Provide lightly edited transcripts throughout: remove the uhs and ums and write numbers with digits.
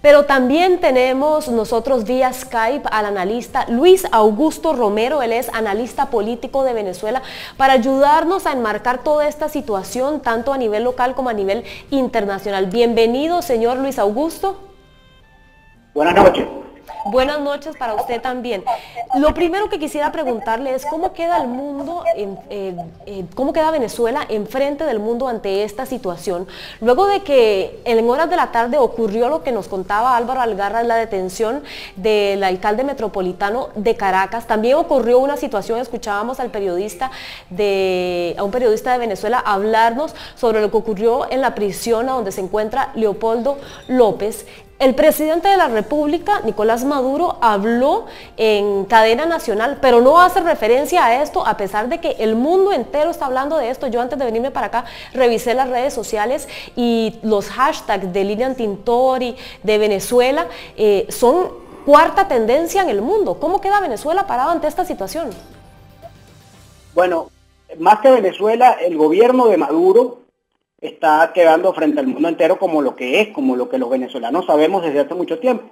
Pero también tenemos nosotros vía Skype al analista Luis Augusto Romero. Él es analista político de Venezuela, para ayudarnos a enmarcar toda esta situación, tanto a nivel local como a nivel internacional. Bienvenido, señor Luis Augusto. Buenas noches. Buenas noches para usted también. Lo primero que quisiera preguntarle es cómo queda el mundo, cómo queda Venezuela enfrente del mundo ante esta situación. Luego de que en horas de la tarde ocurrió lo que nos contaba Álvaro Algarra, la detención del alcalde metropolitano de Caracas, también ocurrió una situación, escuchábamos a un periodista de Venezuela hablarnos sobre lo que ocurrió en la prisión a donde se encuentra Leopoldo López. El presidente de la República, Nicolás Maduro, habló en cadena nacional, pero no hace referencia a esto, a pesar de que el mundo entero está hablando de esto. Yo antes de venirme para acá revisé las redes sociales y los hashtags de Lilian Tintori, de Venezuela, son cuarta tendencia en el mundo. ¿Cómo queda Venezuela parado ante esta situación? Bueno, más que Venezuela, el gobierno de Maduro está quedando frente al mundo entero como lo que es, como lo que los venezolanos sabemos desde hace mucho tiempo.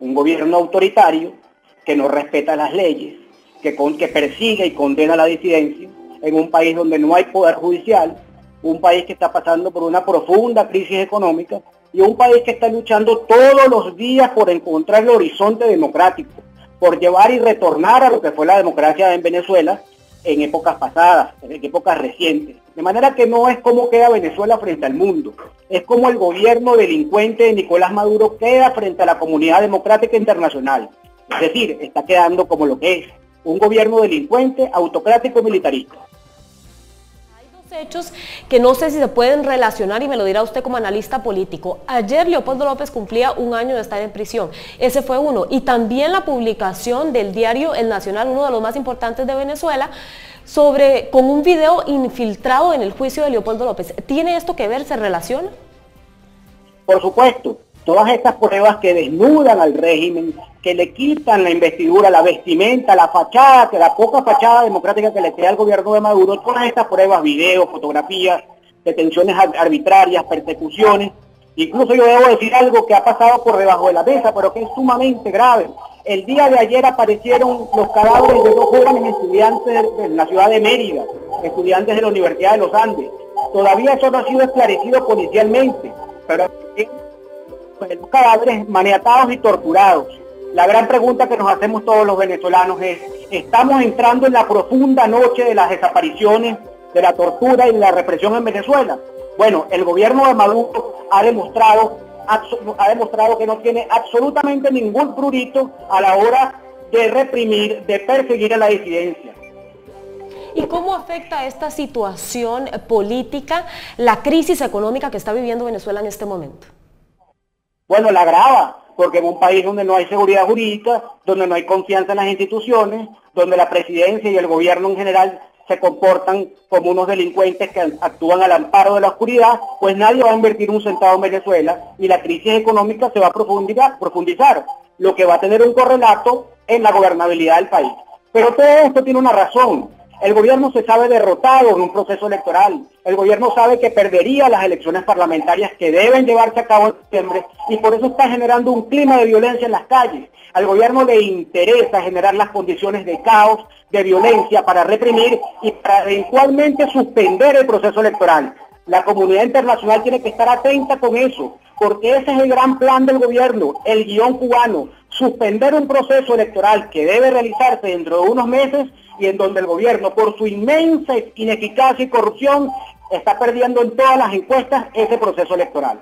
Un gobierno autoritario que no respeta las leyes, que persigue y condena la disidencia, en un país donde no hay poder judicial, un país que está pasando por una profunda crisis económica y un país que está luchando todos los días por encontrar el horizonte democrático, por llevar y retornar a lo que fue la democracia en Venezuela en épocas pasadas, en épocas recientes. De manera que no es cómo queda Venezuela frente al mundo, es como el gobierno delincuente de Nicolás Maduro queda frente a la comunidad democrática internacional. Es decir, está quedando como lo que es, un gobierno delincuente, autocrático, militarista. Hay dos hechos que no sé si se pueden relacionar y me lo dirá usted como analista político. Ayer Leopoldo López cumplía un año de estar en prisión, ese fue uno, y también la publicación del diario El Nacional, uno de los más importantes de Venezuela, con un video infiltrado en el juicio de Leopoldo López. ¿Tiene esto que ver? ¿Se relaciona? Por supuesto, todas estas pruebas que desnudan al régimen, que le quitan la investidura, la vestimenta, la fachada, que la poca fachada democrática que le queda al gobierno de Maduro, todas estas pruebas, videos, fotografías, detenciones arbitrarias, persecuciones. Incluso yo debo decir algo que ha pasado por debajo de la mesa, pero que es sumamente grave. El día de ayer aparecieron los cadáveres de dos jóvenes estudiantes de la ciudad de Mérida, estudiantes de la Universidad de los Andes. Todavía eso no ha sido esclarecido policialmente, pero los cadáveres maniatados y torturados. La gran pregunta que nos hacemos todos los venezolanos es, ¿estamos entrando en la profunda noche de las desapariciones, de la tortura y de la represión en Venezuela? Bueno, el gobierno de Maduro ha demostrado que no tiene absolutamente ningún prurito a la hora de reprimir, de perseguir a la disidencia. ¿Y cómo afecta esta situación política la crisis económica que está viviendo Venezuela en este momento? Bueno, la agrava, porque en un país donde no hay seguridad jurídica, donde no hay confianza en las instituciones, donde la presidencia y el gobierno en general se comportan como unos delincuentes que actúan al amparo de la oscuridad, pues nadie va a invertir un centavo en Venezuela y la crisis económica se va a profundizar, lo que va a tener un correlato en la gobernabilidad del país. Pero todo esto tiene una razón. El gobierno se sabe derrotado en un proceso electoral. El gobierno sabe que perdería las elecciones parlamentarias que deben llevarse a cabo en septiembre y por eso está generando un clima de violencia en las calles. Al gobierno le interesa generar las condiciones de caos, de violencia para reprimir y para eventualmente suspender el proceso electoral. La comunidad internacional tiene que estar atenta con eso, porque ese es el gran plan del gobierno, el guión cubano, suspender un proceso electoral que debe realizarse dentro de unos meses y en donde el gobierno, por su inmensa ineficacia y corrupción, está perdiendo en todas las encuestas ese proceso electoral.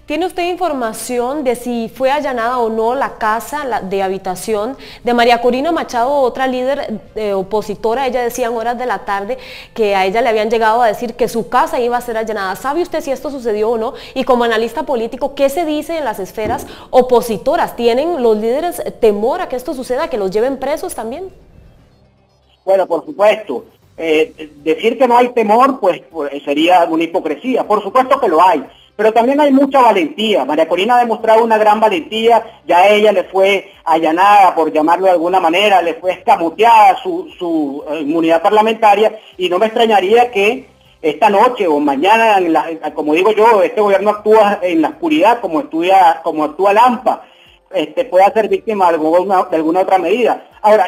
¿Tiene usted información de si fue allanada o no la casa de habitación de María Corina Machado, otra líder opositora? Ella decía en horas de la tarde que a ella le habían llegado a decir que su casa iba a ser allanada. ¿Sabe usted si esto sucedió o no? Y como analista político, ¿qué se dice en las esferas opositoras? ¿Tienen los líderes temor a que esto suceda, que los lleven presos también? Bueno, por supuesto. Decir que no hay temor, pues sería una hipocresía. Por supuesto que lo hay. Pero también hay mucha valentía. María Corina ha demostrado una gran valentía, ya a ella le fue allanada, por llamarlo de alguna manera, le fue escamoteada su inmunidad parlamentaria, y no me extrañaría que esta noche o mañana, como digo yo, este gobierno actúa en la oscuridad como actúa Lampa, pueda ser víctima de alguna otra medida. Ahora,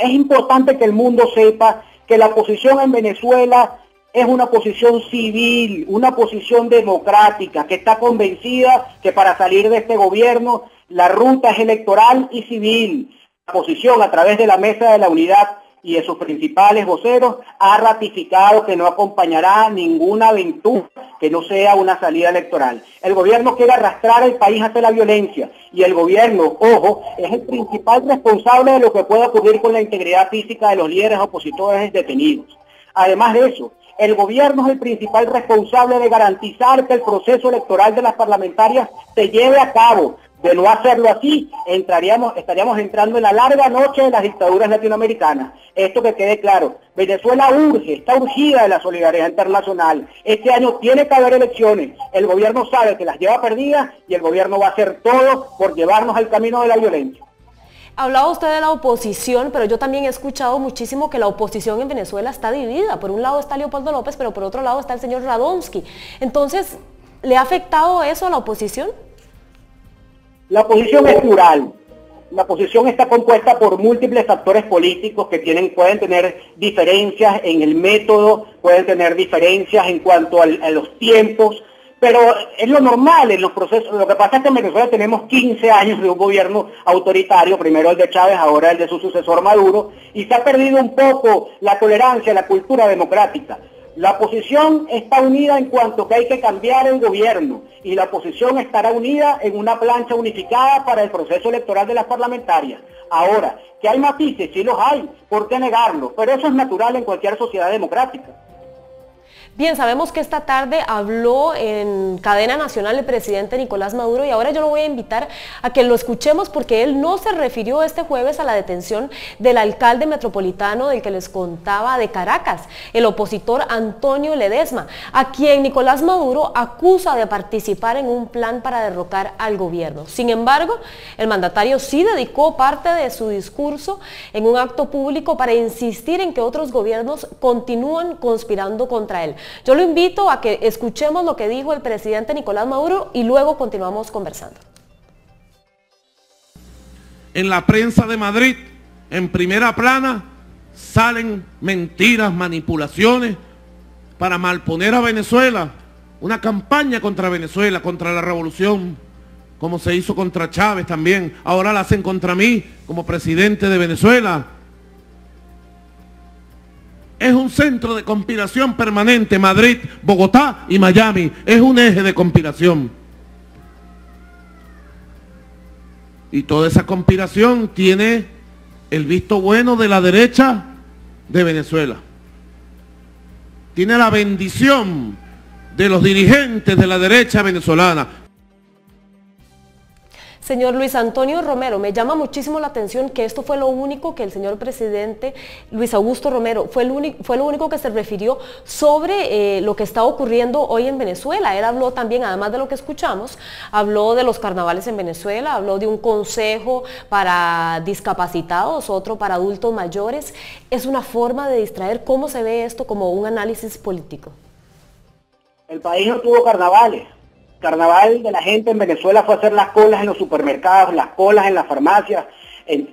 es importante que el mundo sepa que la oposición en Venezuela es una oposición civil, una oposición democrática, que está convencida que para salir de este gobierno la ruta es electoral y civil. La oposición, a través de la Mesa de la Unidad y de sus principales voceros, ha ratificado que no acompañará ninguna aventura que no sea una salida electoral. El gobierno quiere arrastrar el país hacia la violencia y el gobierno, ojo, es el principal responsable de lo que pueda ocurrir con la integridad física de los líderes opositores detenidos. Además de eso, el gobierno es el principal responsable de garantizar que el proceso electoral de las parlamentarias se lleve a cabo. De no hacerlo así, estaríamos entrando en la larga noche de las dictaduras latinoamericanas. Esto que quede claro, Venezuela está urgida de la solidaridad internacional. Este año tiene que haber elecciones. El gobierno sabe que las lleva perdidas y el gobierno va a hacer todo por llevarnos al camino de la violencia. Hablaba usted de la oposición, pero yo también he escuchado muchísimo que la oposición en Venezuela está dividida. Por un lado está Leopoldo López, pero por otro lado está el señor Radonsky. Entonces, ¿le ha afectado eso a la oposición? La oposición es plural. La oposición está compuesta por múltiples actores políticos que pueden tener diferencias en el método, pueden tener diferencias en cuanto a los tiempos, pero es lo normal en los procesos. Lo que pasa es que en Venezuela tenemos 15 años de un gobierno autoritario, primero el de Chávez, ahora el de su sucesor Maduro, y se ha perdido un poco la tolerancia, la cultura democrática. La oposición está unida en cuanto que hay que cambiar el gobierno y la oposición estará unida en una plancha unificada para el proceso electoral de las parlamentarias. Ahora, que hay matices, sí los hay, ¿por qué negarlo? Pero eso es natural en cualquier sociedad democrática. Bien, sabemos que esta tarde habló en cadena nacional el presidente Nicolás Maduro y ahora yo lo voy a invitar a que lo escuchemos porque él no se refirió este jueves a la detención del alcalde metropolitano del que les contaba de Caracas, el opositor Antonio Ledesma, a quien Nicolás Maduro acusa de participar en un plan para derrocar al gobierno. Sin embargo, el mandatario sí dedicó parte de su discurso en un acto público para insistir en que otros gobiernos continúan conspirando contra él. Yo lo invito a que escuchemos lo que dijo el presidente Nicolás Maduro y luego continuamos conversando. En la prensa de Madrid, en primera plana, salen mentiras, manipulaciones para malponer a Venezuela, una campaña contra Venezuela, contra la revolución, como se hizo contra Chávez también, ahora la hacen contra mí como presidente de Venezuela. Es un centro de conspiración permanente, Madrid, Bogotá y Miami. Es un eje de conspiración. Y toda esa conspiración tiene el visto bueno de la derecha de Venezuela. Tiene la bendición de los dirigentes de la derecha venezolana. Señor Luis Antonio Romero, me llama muchísimo la atención que esto fue lo único que el señor presidente Luis Augusto Romero, fue lo único que se refirió sobre lo que está ocurriendo hoy en Venezuela. Él habló también, además de lo que escuchamos, habló de los carnavales en Venezuela, habló de un consejo para discapacitados, otro para adultos mayores. Es una forma de distraer. ¿Cómo se ve esto como un análisis político? El país no tuvo carnavales. Carnaval de la gente en Venezuela fue hacer las colas en los supermercados, las colas en las farmacias,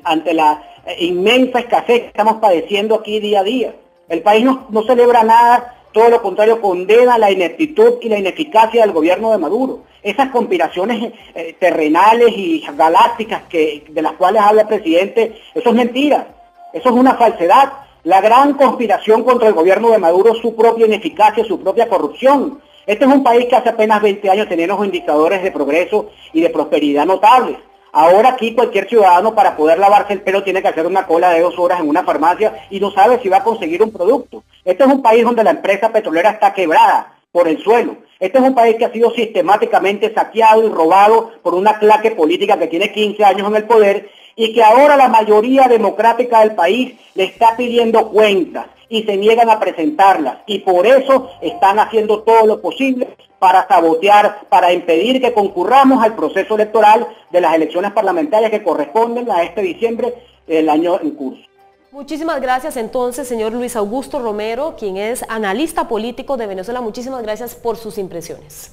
ante la inmensa escasez que estamos padeciendo aquí día a día. El país no celebra nada, todo lo contrario, condena la ineptitud y la ineficacia del gobierno de Maduro. Esas conspiraciones terrenales y galácticas de las cuales habla el presidente, eso es mentira, eso es una falsedad. La gran conspiración contra el gobierno de Maduro es su propia ineficacia, su propia corrupción. Este es un país que hace apenas 20 años tenía unos indicadores de progreso y de prosperidad notables. Ahora aquí cualquier ciudadano para poder lavarse el pelo tiene que hacer una cola de 2 horas en una farmacia y no sabe si va a conseguir un producto. Este es un país donde la empresa petrolera está quebrada por el suelo. Este es un país que ha sido sistemáticamente saqueado y robado por una clase política que tiene 15 años en el poder y que ahora la mayoría democrática del país le está pidiendo cuentas y se niegan a presentarlas, y por eso están haciendo todo lo posible para sabotear, para impedir que concurramos al proceso electoral de las elecciones parlamentarias que corresponden a este diciembre del año en curso. Muchísimas gracias entonces, señor Luis Augusto Romero, quien es analista político de Venezuela. Muchísimas gracias por sus impresiones.